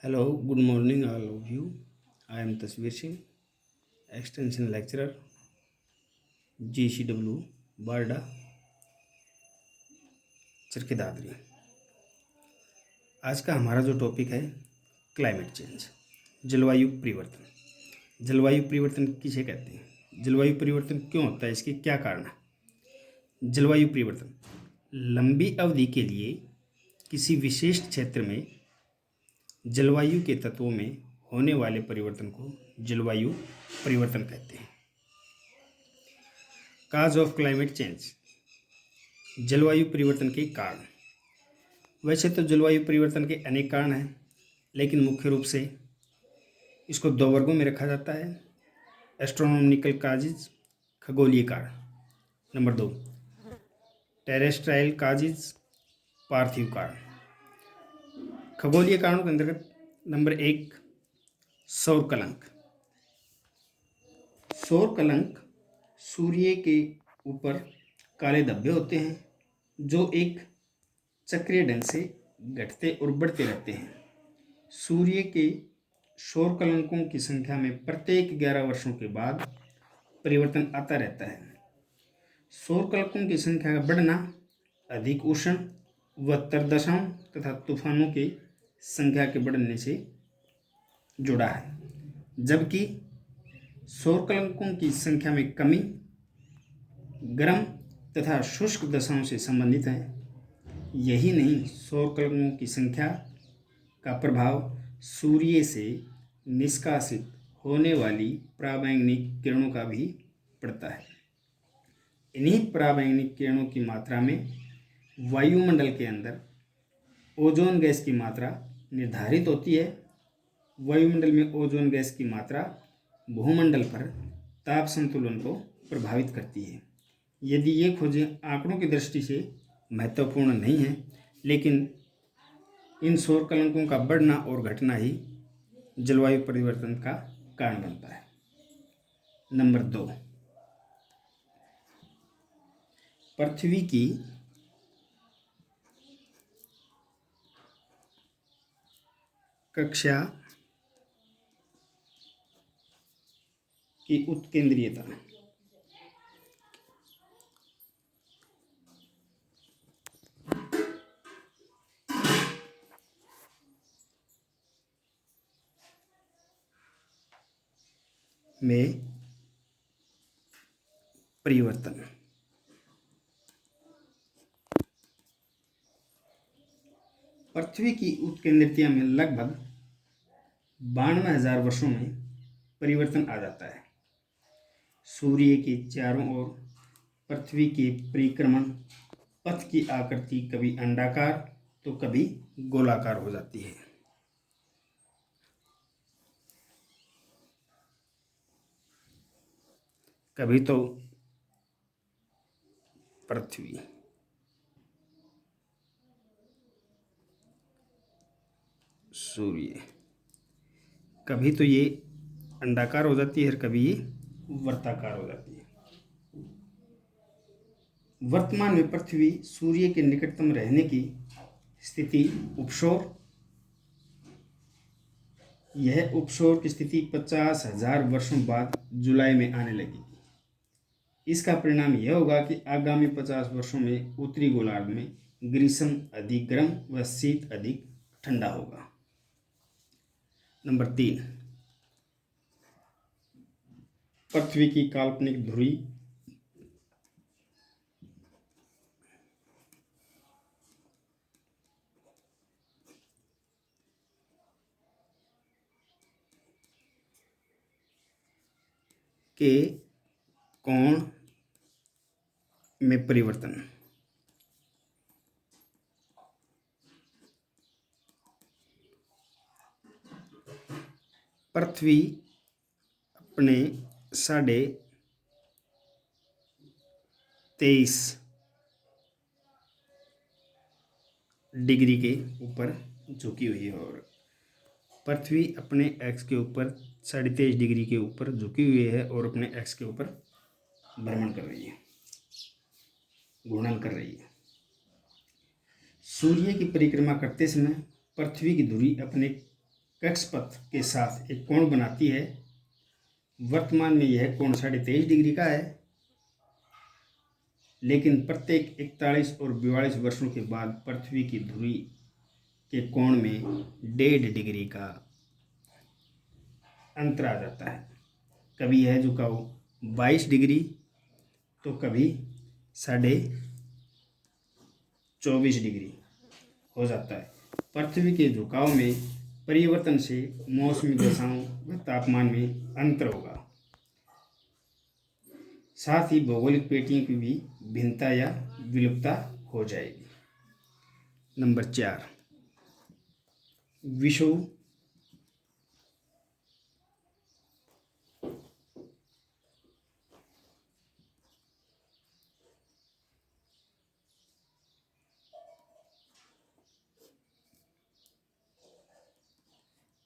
Hello, good morning, all of you. I am Tasveer Singh, Extension Lecturer, GCW, बारडा, Charkhi Dadri. आज का हमारा जो topic है क्लाइमेट चेंज, जलवायु परिवर्तन। जलवायु परिवर्तन किसे कहते हैं? जलवायु परिवर्तन क्यों होता है? इसके क्या कारण है? जलवायु परिवर्तन लंबी अवधि के लिए किसी विशेष क्षेत्र में जलवायु के तत्वों में होने वाले परिवर्तन को जलवायु परिवर्तन कहते हैं। काज ऑफ क्लाइमेट चेंज, जलवायु परिवर्तन के कारण। वैसे तो जलवायु परिवर्तन के अनेक कारण हैं, लेकिन मुख्य रूप से इसको दो वर्गों में रखा जाता है। एस्ट्रोनॉमिकल काजिज, खगोलीय कारण। नंबर 2, टेरेस्ट्राइल काजिज, पार्थिव कारण। खगोलीय कारणों के अंतर्गत नंबर 1, सौर कलंक। सौर कलंक सूर्य के ऊपर काले धब्बे होते हैं जो एक चक्रीय ढंग से घटते और बढ़ते रहते हैं। सूर्य के सौर कलंकों की संख्या में प्रत्येक 11 वर्षों के बाद परिवर्तन आता रहता है। सौर कलंकों की संख्या का बढ़ना अधिक उष्ण व तरदशाओं तथा तूफानों की संख्या के बढ़ने से जुड़ा है, जबकि सौर कलंकों की संख्या में कमी गर्म तथा शुष्क दशाओं से संबंधित है। यही नहीं, सौर कलंकों की संख्या का प्रभाव सूर्य से निष्कासित होने वाली पराबैंगनी किरणों का भी पड़ता है। इन्हीं पराबैंगनी किरणों की मात्रा में वायुमंडल के अंदर ओजोन गैस की मात्रा निर्धारित होती है। वायुमंडल में ओजोन गैस की मात्रा भूमंडल पर ताप संतुलन को प्रभावित करती है। यदि ये खोजें आंकड़ों की दृष्टि से महत्वपूर्ण नहीं है, लेकिन इन सौर कलंकों का बढ़ना और घटना ही जलवायु परिवर्तन का कारण बनता है। नंबर 2, पृथ्वी की कक्षा की उत्केंद्रीयता। में परिवर्तन। पृथ्वी की उत्केंद्रियता में लगभग 92,000 वर्षों में परिवर्तन आ जाता है। सूर्य के चारों ओर पृथ्वी के परिक्रमण पथ की आकृति कभी अंडाकार तो कभी गोलाकार हो जाती है। कभी तो पृथ्वी सूर्य कभी तो ये अंडाकार हो जाती है और कभी ये वर्ताकार हो जाती है। वर्तमान में पृथ्वी सूर्य के निकटतम रहने की स्थिति उपसौर। यह उपसौर की स्थिति 50,000 वर्षों बाद जुलाई में आने लगेगी। इसका परिणाम यह होगा कि आगामी 50 वर्षों में उत्तरी गोलार्ध में ग्रीष्म अधिक गर्म व शीत अधिक ठंडा होगा। नंबर 3, पृथ्वी की काल्पनिक धुरी। के कोण में परिवर्तन। पृथ्वी अपने 23.5 डिग्री के ऊपर झुकी हुई है और पृथ्वी अपने एक्स के ऊपर 23.5 डिग्री के ऊपर झुकी हुई है और अपने एक्स के ऊपर भ्रमण कर रही है, घूर्णन कर रही है। सूर्य की परिक्रमा करते समय पृथ्वी की धुरी अपने कक्षपथ के साथ एक कोण बनाती है। वर्तमान में यह कोण 23.5 डिग्री का है, लेकिन प्रत्येक 41 और 42 वर्षों के बाद पृथ्वी की धुरी के कोण में 1.5 डिग्री का अंतर आ जाता है। कभी यह झुकाव 22 डिग्री तो कभी 24.5 डिग्री हो जाता है। पृथ्वी के झुकाव में परिवर्तन से मौसमी दशाओं व तापमान में अंतर होगा। साथ ही भौगोलिक पेटियों की भी भिन्नता या विलुप्तता हो जाएगी। नंबर 4, विषुव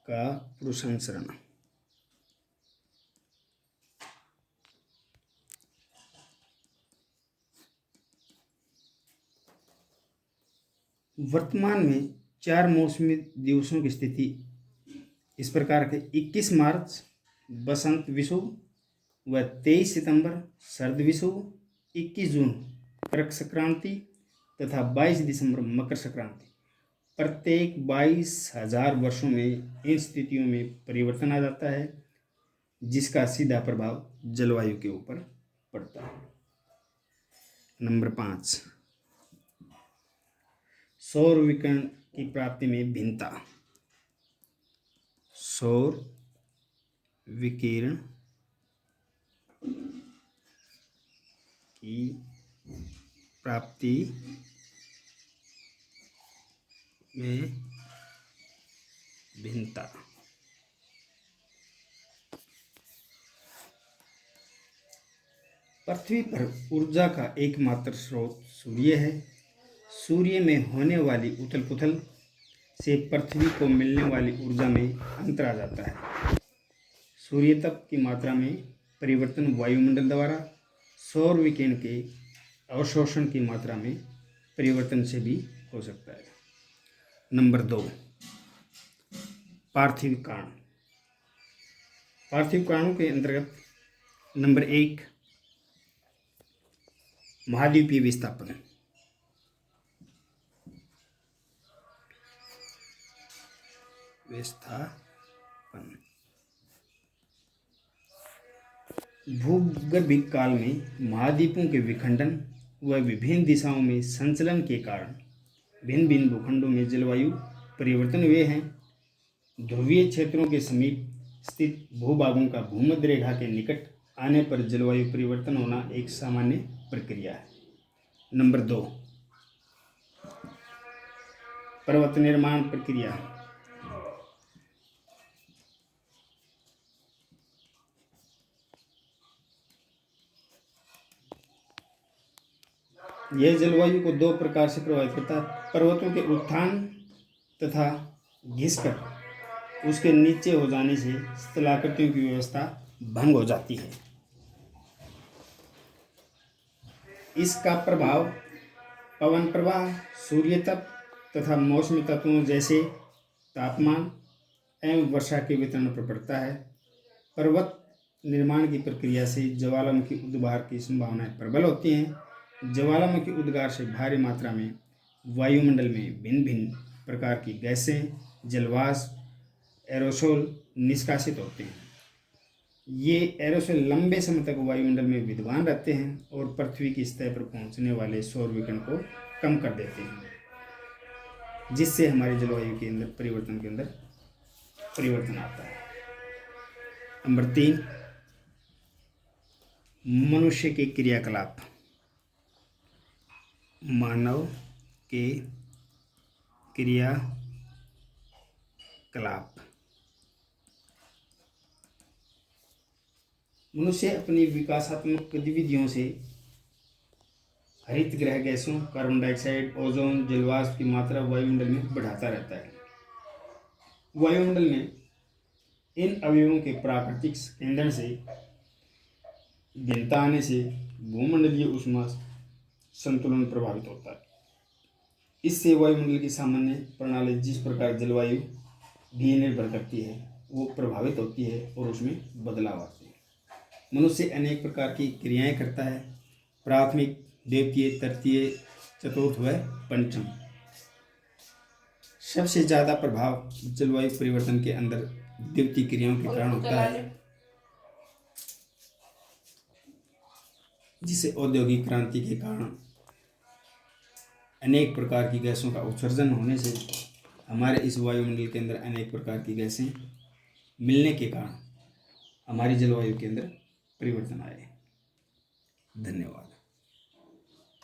का पुरुषांसरण। वर्तमान में 4 मौसमी दिवसों की स्थिति इस प्रकार के 21 मार्च बसंत विषुव व 23 सितंबर शरद विषुव, 21 जून कर्क संक्रांति तथा 22 दिसंबर मकर संक्रांति। प्रत्येक 22,000 वर्षों में इन स्थितियों में परिवर्तन आ जाता है, जिसका सीधा प्रभाव जलवायु के ऊपर पड़ता है। नंबर 5, सौर विकिरण की प्राप्ति में भिन्नता। सौर विकिरण की प्राप्ति में भिन्नता। पृथ्वी पर ऊर्जा का एकमात्र स्रोत सूर्य है। सूर्य में होने वाली उथल पुथल से पृथ्वी को मिलने वाली ऊर्जा में अंतर आ जाता है। सूर्य तप की मात्रा में परिवर्तन वायुमंडल द्वारा, सौर विकिरण के अवशोषण की मात्रा में परिवर्तन से भी हो सकता है। नंबर 2, पार्थिव कारण। पार्थिव कारणों के अंतर्गत नंबर 1, महाद्वीपीय विस्थापन। भूगर्भिक काल में महाद्वीपों के विखंडन व विभिन्न दिशाओं में संचलन के कारण भिन्न भिन्न भूखंडों में जलवायु परिवर्तन हुए हैं। ध्रुवीय क्षेत्रों के समीप स्थित भूभागों का भूमध्य रेखा के निकट आने पर जलवायु परिवर्तन होना एक सामान्य प्रक्रिया है। नंबर 2, पर्वत निर्माण प्रक्रिया। यह जलवायु को 2 प्रकार से प्रभावित करता है। पर्वतों के उत्थान तथा घिसकर उसके नीचे हो जाने से स्थलाकृतियों की व्यवस्था भंग हो जाती है। इसका प्रभाव पवन प्रवाह, सूर्य तप तथा मौसमी तत्वों जैसे तापमान एवं वर्षा के वितरण पर पड़ता है। पर्वत निर्माण की प्रक्रिया से ज्वालामुखी उद्गार की संभावनाएं प्रबल होती हैं। ज्वालामुखी उद्गार से भारी मात्रा में वायुमंडल में भिन्न भिन्न प्रकार की गैसें, जलवाष्प, एरोसोल निष्कासित होते हैं। ये एरोसोल लंबे समय तक वायुमंडल में विद्यमान रहते हैं और पृथ्वी की सतह पर पहुंचने वाले सौर विकिरण को कम कर देते हैं, जिससे हमारी जलवायु के अंदर परिवर्तन आता है। नंबर 3, मनुष्य के क्रियाकलाप। मानव के क्रियाकलाप। मनुष्य अपनी विकासात्मक गतिविधियों से हरित गृह गैसों, कार्बन डाइऑक्साइड, ओजोन, जलवाष्प की मात्रा वायुमंडल में बढ़ाता रहता है। वायुमंडल में इन अवयवों के प्राकृतिक ईंधन से भिन्नता आने से भूमंडलीय ऊष्मा संतुलन प्रभावित होता है। इससे वायुमंडल की सामान्य प्रणाली जिस प्रकार जलवायु भी निर्भर करती है, वो प्रभावित होती है और उसमें बदलाव आते हैं। मनुष्य अनेक प्रकार की क्रियाएं करता है, प्राथमिक, द्वितीय, तृतीय, चतुर्थ व पंचम। सबसे ज़्यादा प्रभाव जलवायु परिवर्तन के अंदर द्वितीय क्रियाओं के कारण होता है, जिसे औद्योगिक क्रांति के कारण अनेक प्रकार की गैसों का उत्सर्जन होने से हमारे इस वायुमंडल के अंदर अनेक प्रकार की गैसें मिलने के कारण हमारी जलवायु के अंदर परिवर्तन आए। धन्यवाद।